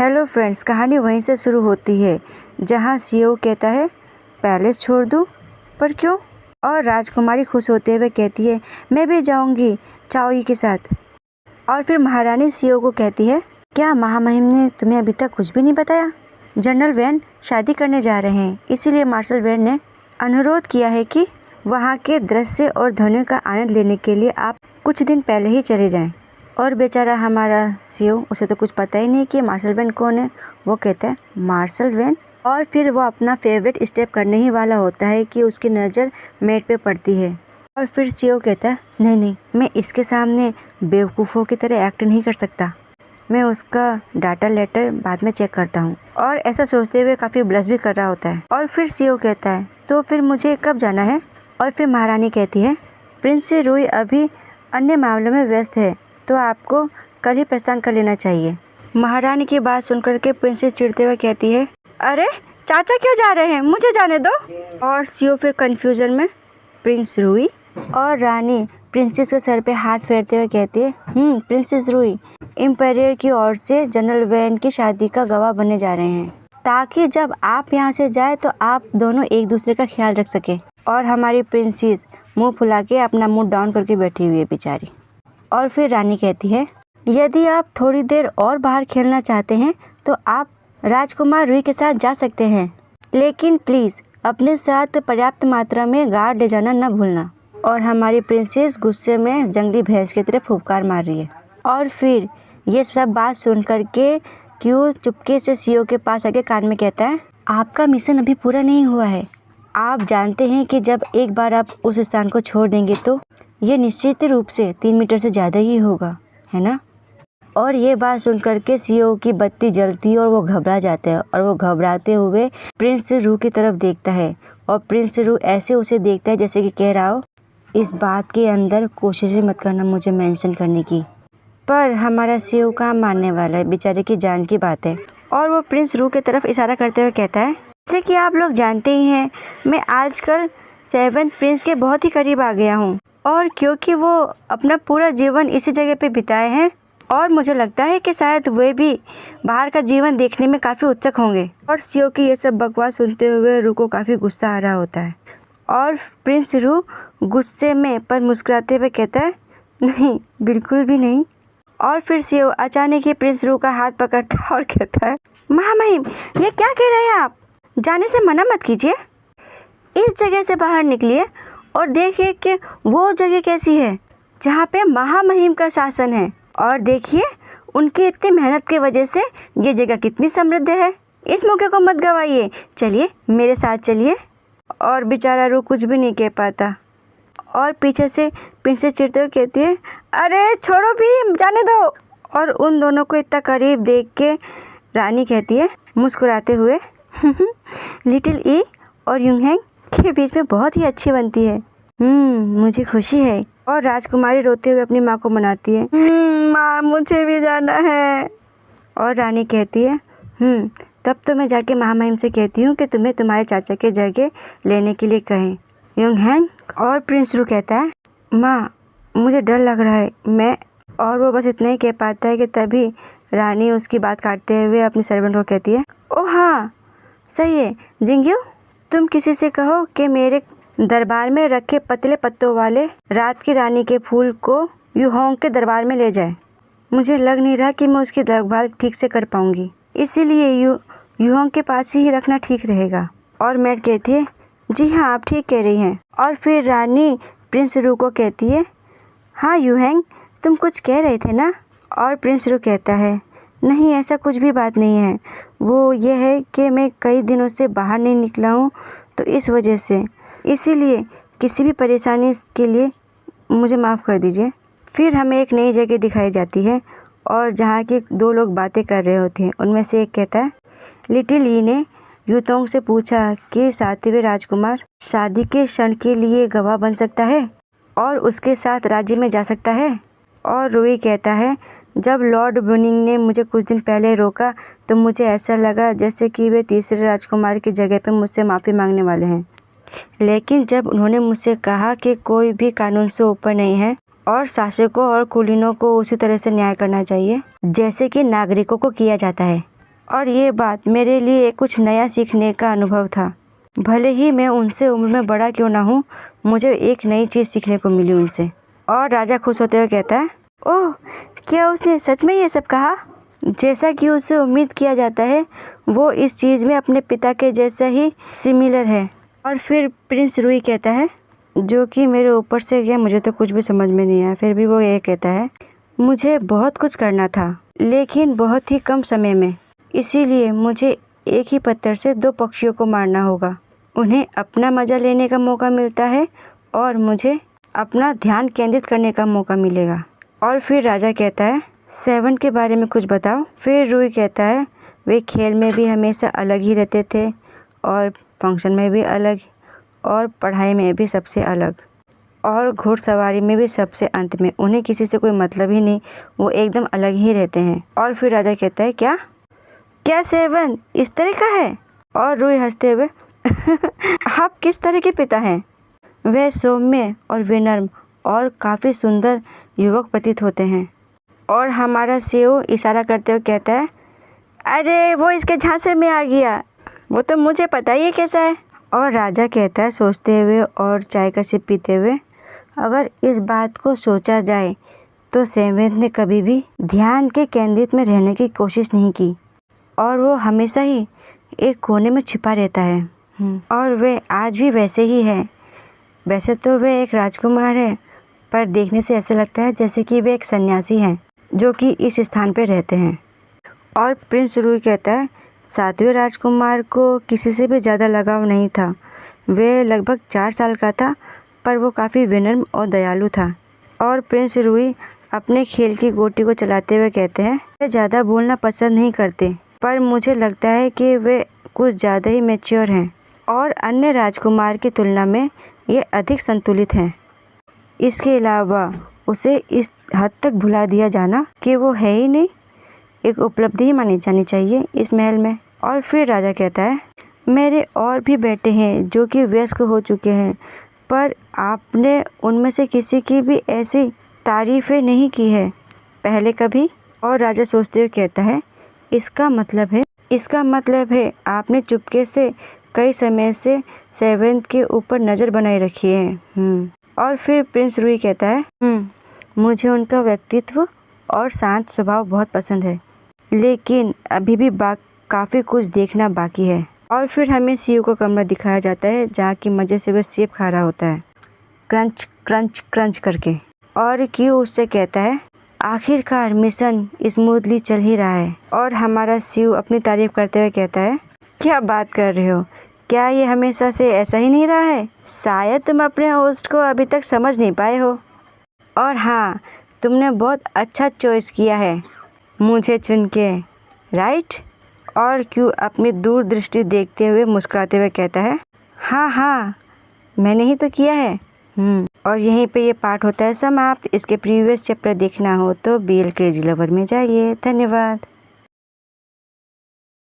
Hello friends, कहानी वहीं से शुरू होती है जहां सीओ कहता है पैलेस छोड़ दूं, पर क्यों? और राजकुमारी खुश होते हुए कहती है मैं भी जाऊंगी चाओई के साथ। और फिर महारानी सीओ को कहती है क्या महामहिम ने तुम्हें अभी तक कुछ भी नहीं बताया? जनरल वैन शादी करने जा रहे हैं, इसीलिए मार्शल वैन ने अनुरोध किया है कि वहाँ के दृश्य और ध्वनियों का आनंद लेने के लिए आप कुछ दिन पहले ही चले जाएं। और बेचारा हमारा सीओ, उसे तो कुछ पता ही नहीं कि मार्शल वैन कौन है। वो कहता है मार्शल वैन, और फिर वो अपना फेवरेट स्टेप करने ही वाला होता है कि उसकी नज़र मेट पे पड़ती है। और फिर सीओ कहता है नहीं, मैं इसके सामने बेवकूफ़ों की तरह एक्ट नहीं कर सकता, मैं उसका डाटा लेटर बाद में चेक करता हूँ। और ऐसा सोचते हुए काफ़ी ब्लश भी कर रहा होता है। और फिर सीओ कहता है तो फिर मुझे कब जाना है? और फिर महारानी कहती है प्रिंस रूई अभी अन्य मामलों में व्यस्त है, तो आपको कल ही प्रस्थान कर लेना चाहिए। महारानी की बात सुनकर के प्रिंसेस चिढ़ते हुए कहती है अरे चाचा क्यों जा रहे हैं, मुझे जाने दो। और सीओ फिर कंफ्यूजन में प्रिंस रूई और रानी प्रिंसेस के सर पे हाथ फेरते हुए कहती है प्रिंसेस रूई एम्पायर की ओर से जनरल वैन की शादी का गवाह बनने जा रहे हैं, ताकि जब आप यहाँ से जाए तो आप दोनों एक दूसरे का ख्याल रख सके। और हमारी प्रिंसेस मुंह फुला के अपना मुंह डाउन करके बैठी हुई है बेचारी। और फिर रानी कहती है यदि आप थोड़ी देर और बाहर खेलना चाहते हैं तो आप राजकुमार रूई के साथ जा सकते हैं, लेकिन प्लीज़ अपने साथ पर्याप्त मात्रा में गार्ड ले जाना न भूलना। और हमारी प्रिंसेस गुस्से में जंगली भैंस की तरह फुफकार मार रही है। और फिर ये सब बात सुन कर के क्यू चुपके से सीओ के पास आके कान में कहता है आपका मिशन अभी पूरा नहीं हुआ है। आप जानते हैं कि जब एक बार आप उस स्थान को छोड़ देंगे तो ये निश्चित रूप से 3 मीटर से ज़्यादा ही होगा, है ना? और ये बात सुन कर के सीओ की बत्ती जलती है और वो घबरा जाता है। और वो घबराते हुए प्रिंस रू की तरफ देखता है। और प्रिंस रू ऐसे उसे देखता है जैसे कि कह रहा हो इस बात के अंदर कोशिश मत करना मुझे मेंशन करने की। पर हमारा सीओ कहाँ मानने वाला है, बेचारे की जान की बात है। और वो प्रिंस रू की तरफ इशारा करते हुए कहता है जैसे कि आप लोग जानते ही हैं मैं आजकल 7th प्रिंस के बहुत ही करीब आ गया हूँ, और क्योंकि वो अपना पूरा जीवन इसी जगह पे बिताए हैं और मुझे लगता है कि शायद वे भी बाहर का जीवन देखने में काफ़ी उत्सुक होंगे। और सीओ की ये सब बकवास सुनते हुए रू को काफ़ी गुस्सा आ रहा होता है। और प्रिंस रू गुस्से में पर मुस्कुराते हुए कहता है नहीं, बिल्कुल भी नहीं। और फिर सीओ अचानक ही प्रिंस रू का हाथ पकड़ता है और कहता है महामहिम ये क्या कह रहे हैं आप? जाने से मना मत कीजिए, इस जगह से बाहर निकलिए और देखिए कि वो जगह कैसी है जहाँ पे महामहिम का शासन है। और देखिए उनकी इतनी मेहनत की वजह से ये जगह कितनी समृद्ध है। इस मौके को मत गवाइए, चलिए मेरे साथ चलिए। और बेचारा रू कुछ भी नहीं कह पाता। और पीछे से प्रिंसेस चिढ़ते हुए कहती है अरे छोड़ो भी, जाने दो। और उन दोनों को इतना करीब देख के रानी कहती है मुस्कुराते हुए लिटिल ई और यूंगहेंग के बीच में बहुत ही अच्छी बनती है। मुझे खुशी है। और राजकुमारी रोते हुए अपनी माँ को मनाती है माँ मुझे भी जाना है। और रानी कहती है तब तो मैं जाके महामहिम से कहती हूँ कि तुम्हें तुम्हारे चाचा के जगह लेने के लिए कहें यूंगहेंग। और प्रिंस रू कहता है माँ मुझे डर लग रहा है मैं। और वो बस इतना ही कह पाता है कि तभी रानी उसकी बात काटते हुए अपनी सर्वेंट को कहती है ओह हाँ सही है जिंगयू, तुम किसी से कहो कि मेरे दरबार में रखे पतले पत्तों वाले रात की रानी के फूल को यूहोंग के दरबार में ले जाए। मुझे लग नहीं रहा कि मैं उसकी देखभाल ठीक से कर पाऊंगी, इसीलिए यूहोंग के पास ही रखना ठीक रहेगा। और मैट कहती है जी हाँ आप ठीक कह रही हैं। और फिर रानी प्रिंस रू को कहती है हाँ यूहेंग तुम कुछ कह रहे थे ना? और प्रिंस रू कहता है नहीं ऐसा कुछ भी बात नहीं है, वो ये है कि मैं कई दिनों से बाहर नहीं निकला हूँ तो इस वजह से, इसीलिए किसी भी परेशानी के लिए मुझे माफ़ कर दीजिए। फिर हमें एक नई जगह दिखाई जाती है और जहाँ के 2 लोग बातें कर रहे होते हैं। उनमें से एक कहता है लिटिल ई ने यूतोंग से पूछा कि 7वें राजकुमार शादी के क्षण के लिए गवाह बन सकता है और उसके साथ राज्य में जा सकता है। और रूई कहता है जब लॉर्ड ब्रूनिंग ने मुझे कुछ दिन पहले रोका तो मुझे ऐसा लगा जैसे कि वे 3रे राजकुमार की जगह पर मुझसे माफ़ी मांगने वाले हैं, लेकिन जब उन्होंने मुझसे कहा कि कोई भी कानून से ऊपर नहीं है और शासकों और कुलीनों को उसी तरह से न्याय करना चाहिए जैसे कि नागरिकों को किया जाता है, और ये बात मेरे लिए कुछ नया सीखने का अनुभव था। भले ही मैं उनसे उम्र में बड़ा क्यों ना हूँ, मुझे एक नई चीज़ सीखने को मिली उनसे। और राजा खुश होते हुए कहता है, ओह, क्या उसने सच में ये सब कहा? जैसा कि उससे उम्मीद किया जाता है, वो इस चीज़ में अपने पिता के जैसा ही सिमिलर है। और फिर प्रिंस रूई कहता है, जो कि मेरे ऊपर से गया, मुझे तो कुछ भी समझ में नहीं आया। फिर भी वो ये कहता है, मुझे बहुत कुछ करना था, लेकिन बहुत ही कम समय में, इसीलिए मुझे एक ही पत्थर से 2 पक्षियों को मारना होगा। उन्हें अपना मज़ा लेने का मौका मिलता है और मुझे अपना ध्यान केंद्रित करने का मौका मिलेगा। और फिर राजा कहता है, 7 के बारे में कुछ बताओ। फिर रूई कहता है, वे खेल में भी हमेशा अलग ही रहते थे और फंक्शन में भी अलग और पढ़ाई में भी सबसे अलग और घुड़सवारी में भी सबसे अंत में। उन्हें किसी से कोई मतलब ही नहीं, वो एकदम अलग ही रहते हैं। और फिर राजा कहता है, क्या 7 इस तरह का है? और रूई हंसते हुए आप किस तरह के पिता हैं? वह सौम्य और विनम्र और काफ़ी सुंदर युवक प्रतीत होते हैं। और हमारा सीईओ इशारा करते हुए कहता है, अरे वो इसके झांसे में आ गया, वो तो मुझे पता ही है कैसा है। और राजा कहता है सोचते हुए और चाय का सिप पीते हुए, अगर इस बात को सोचा जाए तो 7 ने कभी भी ध्यान के केंद्रित में रहने की कोशिश नहीं की और वो हमेशा ही एक कोने में छिपा रहता है। और वे आज भी वैसे ही है। वैसे तो वे एक राजकुमार है, पर देखने से ऐसा लगता है जैसे कि वे एक सन्यासी हैं जो कि इस स्थान पर रहते हैं। और प्रिंस रूई कहता है, 7वें राजकुमार को किसी से भी ज़्यादा लगाव नहीं था। वे लगभग 4 साल का था, पर वो काफ़ी विनम्र और दयालु था। और प्रिंस रूई अपने खेल की गोटी को चलाते हुए कहते हैं, वे ज़्यादा बोलना पसंद नहीं करते, पर मुझे लगता है कि वे कुछ ज़्यादा ही मैच्योर हैं और अन्य राजकुमार की तुलना में ये अधिक संतुलित हैं। इसके अलावा उसे इस हद तक भुला दिया जाना कि वो है ही नहीं, एक उपलब्धि ही मानी जानी चाहिए इस महल में। और फिर राजा कहता है, मेरे और भी बेटे हैं जो कि वयस्क हो चुके हैं, पर आपने उनमें से किसी की भी ऐसी तारीफ़ें नहीं की है पहले कभी। और राजा सोचते हुए कहता है, इसका मतलब है आपने चुपके से कई समय से 7 के ऊपर नज़र बनाए रखी है। और फिर प्रिंस रूई कहता है, मुझे उनका व्यक्तित्व और शांत स्वभाव बहुत पसंद है, लेकिन अभी भी काफ़ी कुछ देखना बाकी है। और फिर हमें सीईओ का कमरा दिखाया जाता है जहाँ की मज़े से वह सेब खा रहा होता है, क्रंच क्रंच क्रंच करके। और क्यू उससे कहता है, आखिरकार मिशन स्मूथली चल ही रहा है। और हमारा सीईओ अपनी तारीफ़ करते हुए कहता है, क्या बात कर रहे हो, क्या ये हमेशा से ऐसा ही नहीं रहा है? शायद तुम अपने होस्ट को अभी तक समझ नहीं पाए हो। और हाँ, तुमने बहुत अच्छा चॉइस किया है मुझे चुन के, राइट? और क्यू अपनी दूरदृष्टि देखते हुए मुस्कुराते हुए कहता है, हाँ, मैंने ही तो किया है। और यहीं पे ये पार्ट होता है समाप्त। इसके प्रीवियस चैप्टर देखना हो तो BL क्रेजी लवर में जाइए। धन्यवाद।